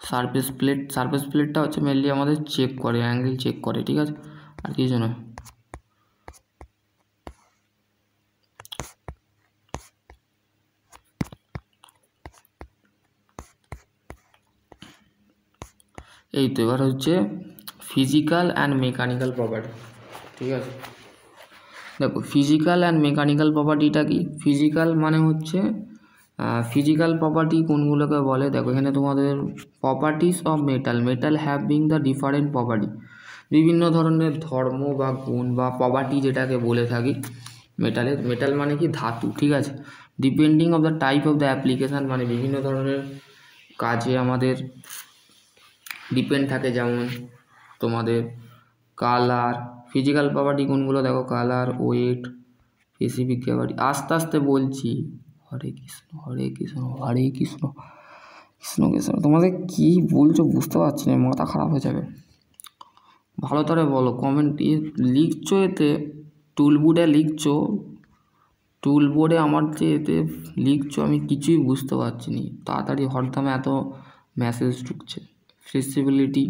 সারফেস প্লেটটা হচ্ছে মেনলি আমাদের চেক করে, অ্যাঙ্গেল চেক করে, ঠিক আছে, আর কিছু নয়। এই তো এবার হচ্ছে ফিজিক্যাল অ্যান্ড মেকানিক্যাল প্রপার্টি, ঠিক আছে। দেখো ফিজিক্যাল অ্যান্ড মেকানিক্যাল প্রপার্টিটা কি? ফিজিক্যাল মানে হচ্ছে ফিজিক্যাল প্রপার্টি কোনগুলোকে বলে? দেখো এখানে তোমাদের properties of metal having the different property, বিভিন্ন ধরনের ধর্ম বা গুণ বা প্রপার্টি যেটাকে বলে থাকি মেটাল মানে কি? ধাতু, ঠিক আছে। Depending of the type of the application, মানে বিভিন্ন ধরনের কাজে আমাদের ডিপেন্ড থাকে। যেমন তোমাদের কালার, ফিজিক্যাল প্রপার্টি কোনগুলো দেখো? Colour, weight, specific property. আস্তে আস্তে বলছি। হরে কৃষ্ণ হরে কৃষ্ণ হরে কৃষ্ণ কৃষ্ণ কৃষ্ণ। তোমাদের কি বলছো বুঝতে পারছি না, মাথা খারাপ হয়ে যাবে। ভালো করে বলো, কমেন্ট লিখছো, এতে টুলবোর্ডে লিখছো, টুলবোর্ডে আমার যে এতে লিখছো আমি কিছুই বুঝতে পারছি না। তাড়াতাড়ি হরদমে এত মেসেজ ঢুকছে। Flexibility,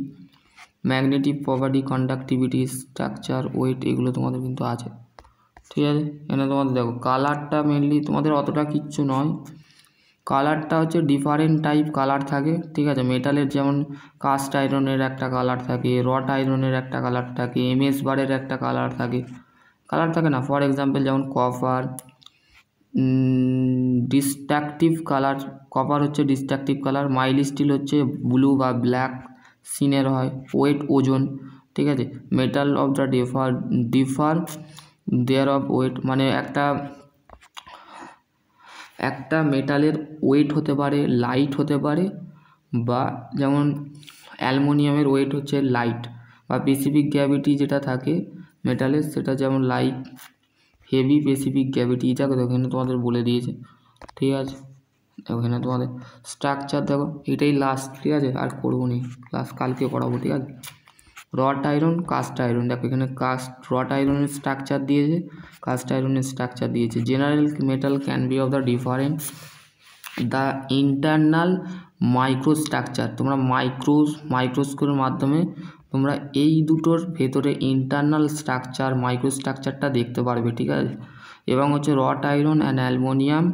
magnetic property, conductivity, structure, weight, এগুলো তোমাদের কিন্তু আছে, ঠিক আছে। এখানে তোমাদের দেখো কালারটা মেনলি তোমাদের অতটা কিচ্ছু নয়। কালারটা হচ্ছে ডিফারেন্ট টাইপ কালার থাকে, ঠিক আছে। মেটালের যেমন কাস্ট আয়রনের একটা কালার থাকে, রট আয়রনের একটা কালার থাকে, এমএস বারের একটা কালার থাকে না। ফর এক্সাম্পল যেমন কপার, ডিস্ট্রাকটিভ কালার, কপার হচ্ছে ডিস্ট্রাকটিভ কালার। মাইল স্টিল হচ্ছে ব্লু বা ব্ল্যাক সিনের হয়। ওয়েট ওজন, ঠিক আছে। Metal of the differ there of weight, মানে একটা মেটালের ওয়েট হতে পারে লাইট হতে পারে, বা যেমন অ্যালুমিনিয়ামের ওয়েট হচ্ছে লাইট, বা স্পেসিফিক গ্র্যাভিটি যেটা থাকে মেটালের সেটা যেমন লাইট, হেভি, স্পেসিফিক গ্র্যাভিটি, এটা এখানে তোমাদের বলে দিয়েছে, ঠিক আছে। ওখানে তোমাদের স্ট্রাকচার দেখো, এটাই লাস্ট, ঠিক আছে, আর করবো নি, লাস্ট কালকে করাবো, ঠিক আছে। রট আয়রন, কাস্ট আয়রন, দেখো এখানে রট আয়রনের স্ট্রাকচার দিয়েছে, কাস্ট আয়রনের স্ট্রাকচার দিয়েছে। General metal can be of the different the internal microstructure, তোমরা মাইক্রোস্কোপের মাধ্যমে তোমরা এই দুটোর ভেতরে ইন্টারনাল স্ট্রাকচার, মাইক্রোস্ট্রাকচারটা দেখতে পারবে, ঠিক আছে। এবং হচ্ছে wrought iron and aluminium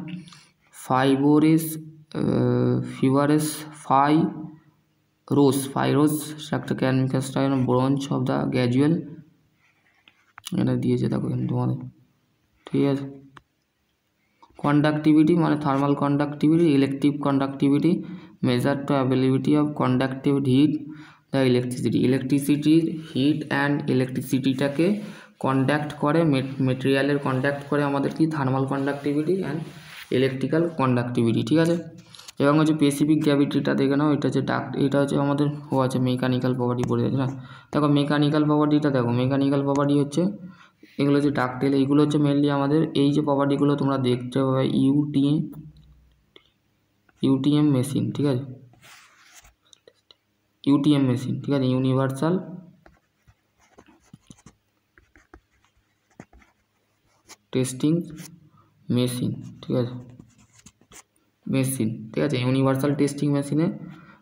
fibrous ferrous structure can be cast iron bronze of the gradual, এটা দিয়েছে দেখো এখানে তোমাদের, ঠিক আছে। কন্ডাক্টিভিটি মানে thermal conductivity, electric conductivity, measure to availability of conductive heat the ইলেকট্রিসিটির হিট অ্যান্ড ইলেকট্রিসিটিটাকে কন্ডাক্ট করে, মেটেরিয়ালের কন্ডাক্ট করে আমাদের কি? Thermal conductivity and electrical conductivity, ঠিক আছে। এবং হচ্ছে স্পেসিফিক গ্র্যাভিটিটা দেখে নাও, এটা হচ্ছে এটা হচ্ছে আমাদের আছে মেকানিক্যাল প্রপার্টি পড়ে যাচ্ছে না। দেখো মেকানিক্যাল প্রপার্টিটা দেখো, মেকানিক্যাল প্রপার্টি হচ্ছে এগুলো হচ্ছে ডাকটেল, এইগুলো হচ্ছে মেনলি আমাদের এই যে প্রপার্টিগুলো তোমরা দেখতে পাবে ইউটিএম মেশিন, ঠিক আছে, ইউটিএম মেশিন, ঠিক আছে, ইউনিভার্সাল টেস্টিং মেশিন, ঠিক আছে, ঠিক আছে। ইউনিভার্সাল টেস্টিং মেশিনে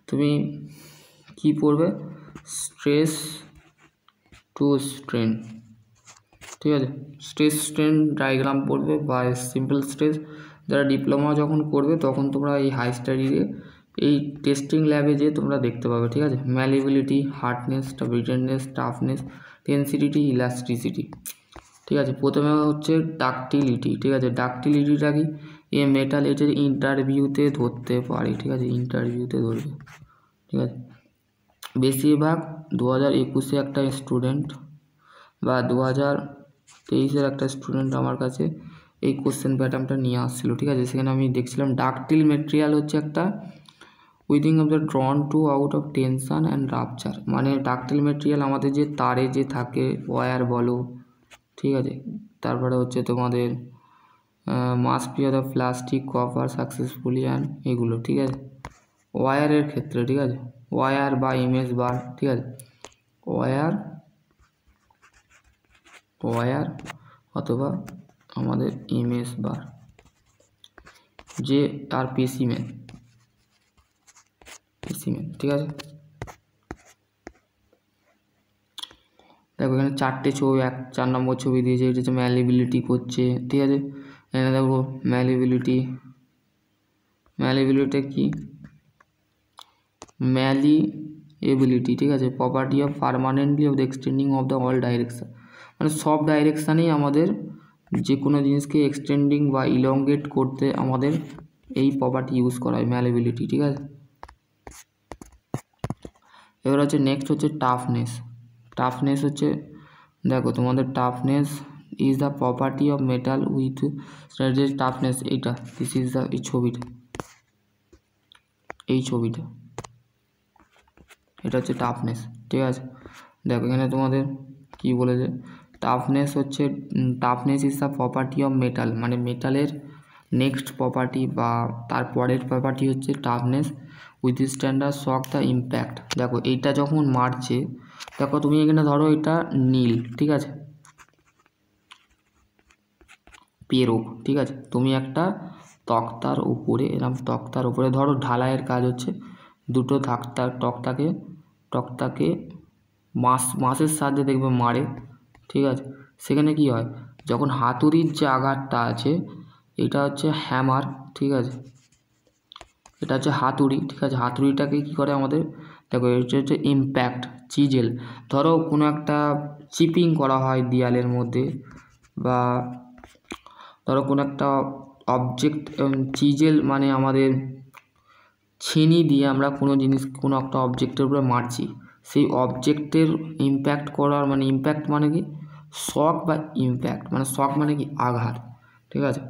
তুমি কি পড়বে? স্ট্রেস টু স্ট্রেন, ঠিক আছে, স্ট্রেস স্ট্রেন ডায়াগ্রাম পড়বে বা সিম্পল স্ট্রেস। যারা ডিপ্লোমা যখন করবে তখন তোমরা এই হাই স্টাডিতে এই টেস্টিং ল্যাবে যে তোমরা দেখতে পাবে, ঠিক আছে। ম্যালিবিলিটি, হার্ডনেস, ব্রিটেলনেস, টাফনেস, টেনসিটি, ইলাস্টিসিটি, ঠিক আছে। প্রথমে হচ্ছে ডাকটিলিটি, ঠিক আছে। ডাকটিলিটিটা কি? এ মেটাল এটার ইন্টারভিউতে ধরতে পারে, ঠিক আছে, ইন্টারভিউতে ধরবে, ঠিক আছে। বেশিরভাগ 2021 একটা স্টুডেন্ট বা 2023 একটা স্টুডেন্ট আমার কাছে এই কোশ্চেন প্যাটার্নটা নিয়ে আসছিলো, ঠিক আছে। সেখানে আমি দেখছিলাম ডাকটিল মেটেরিয়াল হচ্ছে একটা উইদিং of the ড্রন to out of tension and rupture, মানে ডাকটিল মেটেরিয়াল আমাদের যে তারে যে থাকে, ওয়্যার বলো, ঠিক আছে। তারপরে হচ্ছে তোমাদের must be of plastic, copper successfully and এগুলো, ঠিক আছে, ওয়্যারের ক্ষেত্রে, ঠিক আছে, ওয়্যার বা এমএস বার, ঠিক আছে, ওয়্যার অথবা আমাদের এমএস বার, যে আর পেসিমেন, ঠিক আছে। দেখো এখানে 4টে ছবি, 4 নম্বর ছবি দিয়েছে, এটা হচ্ছে ম্যালিবিলিটি করছে, ঠিক আছে। এখানে দেখো ম্যালিবিলিটি কি, ম্যালিএবিলিটি, ঠিক আছে, property of permanently off the extending of the all direction, মানে সব ডাইরেকশানেই আমাদের যে কোনো জিনিসকে এক্সটেন্ডিং বা ইলংগেট করতে আমাদের এই প্রপার্টি ইউজ করা হয়, ম্যালিবিলিটি, ঠিক আছে। এবার হচ্ছে নেক্সট হচ্ছে টাফনেস হচ্ছে, দেখো তোমাদের toughness is the property of metal with toughness, এইটা দিস ইজ দ্য, এই ছবিটা এটা হচ্ছে টাফনেস, ঠিক আছে। দেখো এখানে তোমাদের কি বলেছে, toughness is the property of metal, মানে মেটালের নেক্সট প্রপার্টি বা তারপরের প্রপার্টি হচ্ছে toughness with standard shock the impact. দেখো এইটা যখন মারছে, দেখো তুমি এখানে ধরো এটা নীল, ঠিক আছে, পেরোক, ঠিক আছে, তুমি একটা তক্তার উপরে ধরো ঢালাইয়ের কাজ হচ্ছে, দুটো তক্তাকে মাসের সাহায্যে দেখবে মারে, ঠিক আছে। সেখানে কি হয়, যখন হাতুড়ির যে আঘাতটা আছে, এটা হচ্ছে হ্যামার, ঠিক আছে, এটা হচ্ছে হাতুড়ি, ঠিক আছে। হাতুড়িটাকে কি করে আমাদের, দেখো এটা হচ্ছে ইম্প্যাক্ট, চিজেল, ধরো কোনো একটা চিপিং করা হয় দেয়ালের মধ্যে, বা ধরো কোনো একটা অবজেক্ট, চিজেল মানে আমাদের ছিনি দিয়ে আমরা কোনো একটা অবজেক্টের উপরে মারছি, সেই অবজেক্টের ইম্প্যাক্ট করার মানে ইম্প্যাক্ট মানে কি, শক বা ইম্প্যাক্ট, মানে শক মানে কি আঘাত, ঠিক আছে।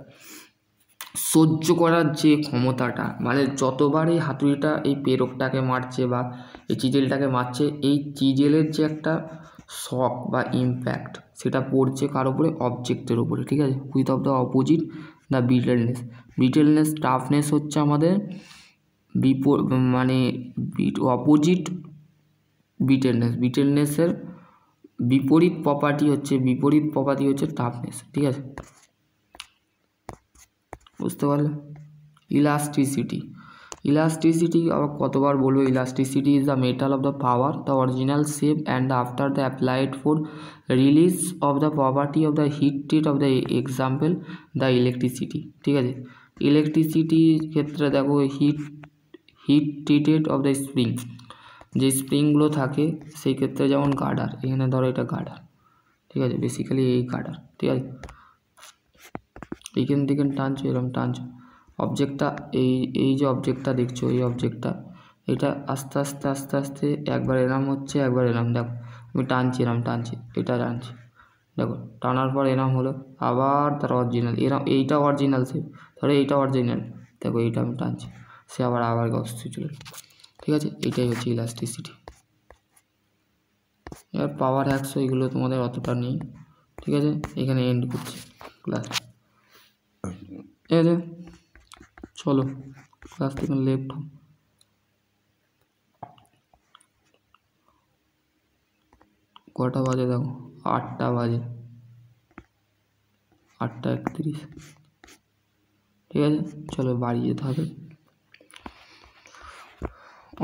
সহ্য করার যে ক্ষমতাটা, মানে যতবার এই হাতুড়িটা এই পেরকটাকে মারছে বা এই চিজেলটাকে মারছে, এই চিজেলের যে একটা শক বা ইম্প্যাক্ট, সেটা পড়ছে কার উপরে, অবজেক্টের উপরে, ঠিক আছে। With of the opposite the brittleness toughness হচ্ছে আমাদের অপোজিট ব্রিটেলনেসের বিপরীত প্রপার্টি হচ্ছে টাফনেস, ঠিক আছে, বুঝতে পারলে। ইলাস্টিসিটি আবার কতবার বলবো, elasticity is the metal of the power, the original shape and after the applied force release of the property of the heat treat of the example the electricity, ঠিক আছে। ইলেকট্রিসিটির ক্ষেত্রে দেখো heat treated of the spring, যে স্প্রিংগুলো থাকে সেই ক্ষেত্রে, যেমন গার্ডার, এখানে ধরো এটা গার্ডার, ঠিক আছে, বেসিক্যালি এই গার্ডার, ঠিক আছে, এইখান থেকে টানছো, এরকম টানছো, অবজেক্টটা এই যে অবজেক্টটা দেখছো, এই অবজেক্টটা, এটা আস্তে আস্তে একবার এরম হচ্ছে, একবার এরম, দেখো আমি টানছি, এটা টানছি, দেখো টানার পর এরম হলো, আবার তার অরিজিনাল এইটা অরিজিনাল শেপ, ধরো এইটা অরিজিনাল, দেখো এইটা আমি টানছি, সে আবার অস্তি চলে, ঠিক আছে। এইটাই হচ্ছে ইলাস্টিসিটি। এবার পাওয়ার হ্যাক্স, এগুলো তোমাদের অতটা নেই, ঠিক আছে, এখানে এন্ড করছি ক্লাস, ঠিক আছে, চলো ক্লাস থেকে লেফট হও। কটা বাজে দেখো, 8টা বাজে, 8:31, ঠিক আছে, চলো বাড়ি যেতে হবে।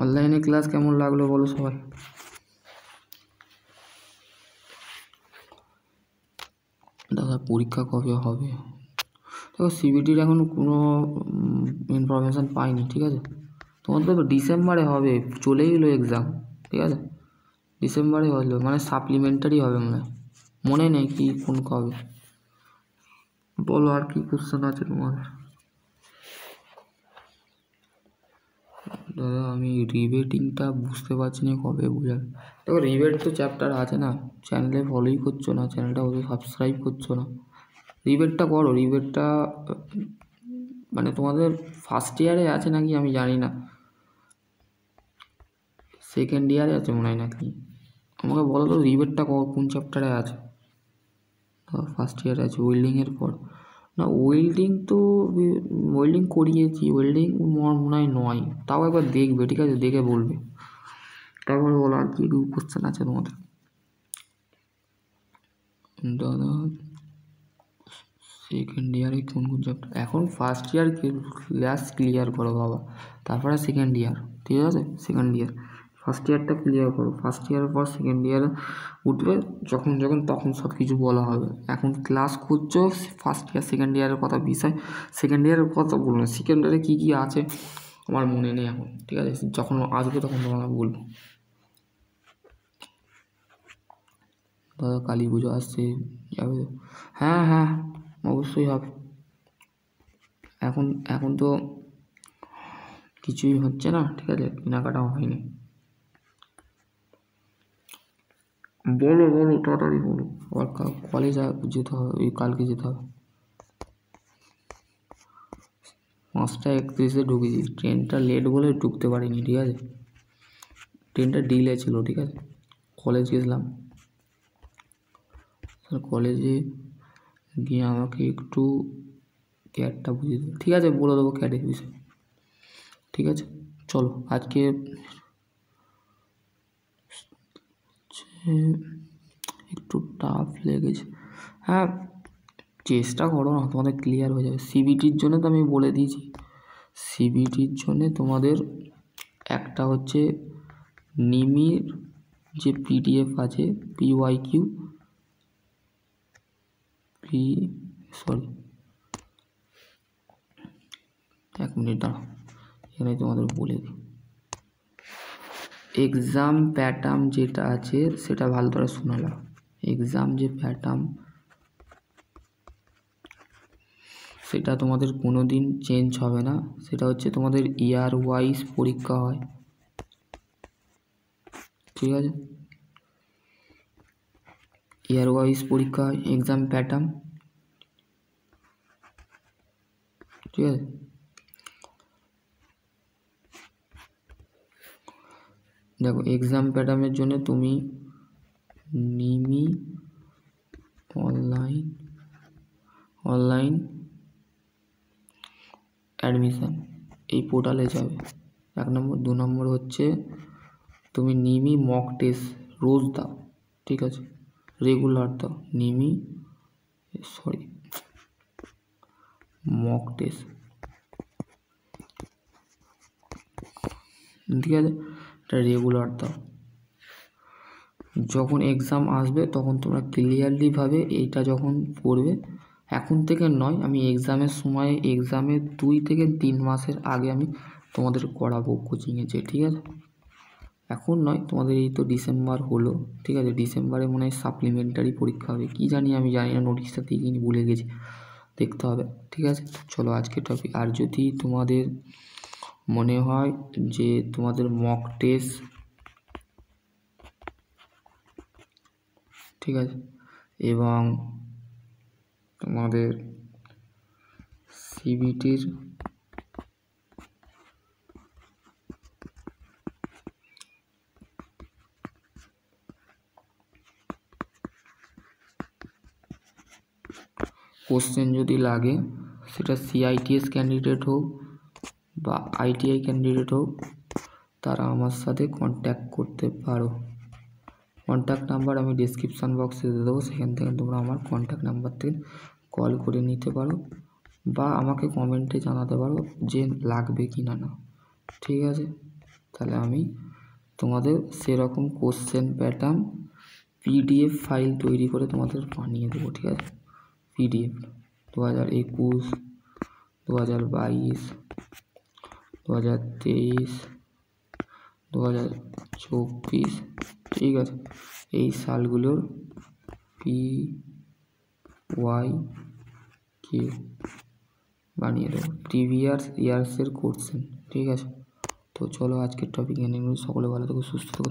অনলাইনে ক্লাস কেমন লাগলো বলো সবাই। দাদা পরীক্ষা কবে হবে, দেখো সিবিটির এখন কোনো ইনফরমেশান পাইনি, ঠিক আছে। তোমাদের তো ডিসেম্বরে হবে, চলেই এলো এক্সাম, ঠিক আছে, ডিসেম্বরে হলো, মানে সাপ্লিমেন্টারি হবে মনে নেই কি কোন কবে। বলো আর কি কোশ্চেন আছে তোমার। দাদা আমি রিবেটিংটা বুঝতে পারছি না কবে বোঝাবে। দেখো রিবেট তো চ্যাপ্টার আছে না, চ্যানেলে ফলোই করছো না, চ্যানেলটা ওদের সাবস্ক্রাইব করছো না, রিবেটটা করো। রিবেটটা মানে তোমাদের ফার্স্ট ইয়ারে আছে নাকি আমি জানি না, সেকেন্ড ইয়ারে আছে মনে হয় নাকি, আমাকে বলো তো রিবেটটা কোন চ্যাপ্টারে আছে। ফার্স্ট ইয়ারে আছে ওয়েল্ডিংয়ের পর, না ওয়েল্ডিং করিয়েছি, ওয়েল্ডিং মনে হয় নয়, তাও একবার দেখবে, ঠিক আছে, দেখে বলবে। তারপরে বলো আর কি কোশ্চেন আছে তোমাদের। দাদা সেকেন্ড ইয়ারে কোন কোন চ্যাপ্টার? এখন ফার্স্ট ইয়ার ক্লাস ক্লিয়ার করো বাবা, তারপরে সেকেন্ড ইয়ার, ঠিক আছে? সেকেন্ড ইয়ার, ফার্স্ট ইয়ারটা ক্লিয়ার করো, ফার্স্ট ইয়ারের পর সেকেন্ড ইয়ারে উঠবে যখন তখন সব কিছু বলা হবে। এখন ক্লাস করছো ফার্স্ট ইয়ার সেকেন্ড ইয়ারের কথা, বিষয় সেকেন্ড ইয়ারের কথা বলবো, সেকেন্ড ইয়ারে কী কী আছে আমার মনে নেই এখন, ঠিক আছে? যখন আসবে তখন তোমাকে বলবো। দাদা কালী পুজো আসছে, যাবে? হ্যাঁ হ্যাঁ অবশ্যই হবে। এখন তো কিছুই হচ্ছে না, ঠিক আছে, কেনাকাটাও হয়নি। বলো তাড়াতাড়ি বলো, আবার কলেজ যেতে হবে, ওই কালকে যেতে হবে। 5:31 ঢুকেছি, ট্রেনটা লেট বলে ঢুকতে পারিনি, ঠিক আছে? ট্রেনটা ডিলে ছিল, ঠিক আছে? কলেজ গেছিলাম, কলেজে গিয়ে আমাকে একটু ক্যাটটা বুঝিয়ে দেবো, ঠিক আছে? বলে দেবো ক্যাটের বিষয়, ঠিক আছে? চলো আজকে একটু টাফ লেগেছে, হ্যাঁ চেষ্টা করো না, তোমাদের ক্লিয়ার হয়ে যাবে। সিবিটির জন্য তো আমি বলে দিয়েছি, সিবিটির জন্যে তোমাদের একটা হচ্ছে নিমির যে পিডিএফ আছে, এক মিনিট দাঁড়াও, এখানে তোমাদের বলে দিই। এক্সাম প্যাটার্ন যেটা আছে সেটা ভালো করে শোনালাম। এক্সাম যে প্যাটার্ন সেটা তোমাদের কোনো দিন চেঞ্জ হবে না, সেটা হচ্ছে তোমাদের ইয়ার ওয়াইজ পরীক্ষা হয়, ঠিক আছে? ইয়ার ওয়াইজ পরীক্ষা হয়, এক্সাম প্যাটার্ন, ঠিক আছে? দেখো এক্সাম প্যাটার্নের জন্য তুমি নিমি অনলাইন অ্যাডমিশান এই পোর্টালে যাবে, 1 নম্বর। 2 নম্বর হচ্ছে তুমি নিমি মক টেস্ট রোজ দাও, ঠিক আছে? রেগুলার দাও, মক টেস্ট, ঠিক আছে? এটা রেগুলার দাও। যখন এক্সাম আসবে তখন তোমরা ক্লিয়ারলিভাবে এইটা যখন পড়বে, এখন থেকে নয়, আমি এক্সামের সময়, এক্সামের 2 থেকে 3 মাসের আগে আমি তোমাদের করাবো কোচিংয়ে যে, ঠিক আছে? এখন নয়, তোমাদের এই তো ডিসেম্বর হলো, ঠিক আছে? ডিসেম্বরে মনে হয় সাপ্লিমেন্টারি পরীক্ষা হবে, কি জানি, আমি জানি না, নোটিশটা দেখিনি, ভুলে গেছি, দেখতে হবে, ঠিক আছে? চলো আজকে টপিক। আর যদি তোমাদের মনে হয় যে তোমাদের মক টেস্ট, ঠিক আছে, এবং তোমাদের সিবিটির কোশ্চেন যদি লাগে, সেটা সিআইটিএস ক্যান্ডিডেট হোক বা আইটিআই ক্যান্ডিডেট হোক, তারা আমার সাথে কন্ট্যাক্ট করতে পারো। কন্ট্যাক্ট নাম্বার আমি ডিসক্রিপশান বক্সে দিয়ে দেবো, সেখান থেকে তোমরা আমার কন্ট্যাক্ট নাম্বার থেকে কল করে নিতে পারো বা আমাকে কমেন্টে জানাতে পারো যে লাগবে কি না, ঠিক আছে? তাহলে আমি তোমাদের সেরকম কোশ্চেন প্যাটার্ন পিডিএফ ফাইল তৈরি করে তোমাদের বানিয়ে দেবো, ঠিক আছে? পিডিএফ 2021, 2022, 2023, 2024, ঠিক আছে? এই সালগুলোর PYQ বানিয়ে দেবো, প্রিভিয়াস ইয়ার্সের কোশ্চেন, ঠিক আছে? তো চলো আজকের টপিক এনে সকলে ভালো থেকো, সুস্থ থেকো।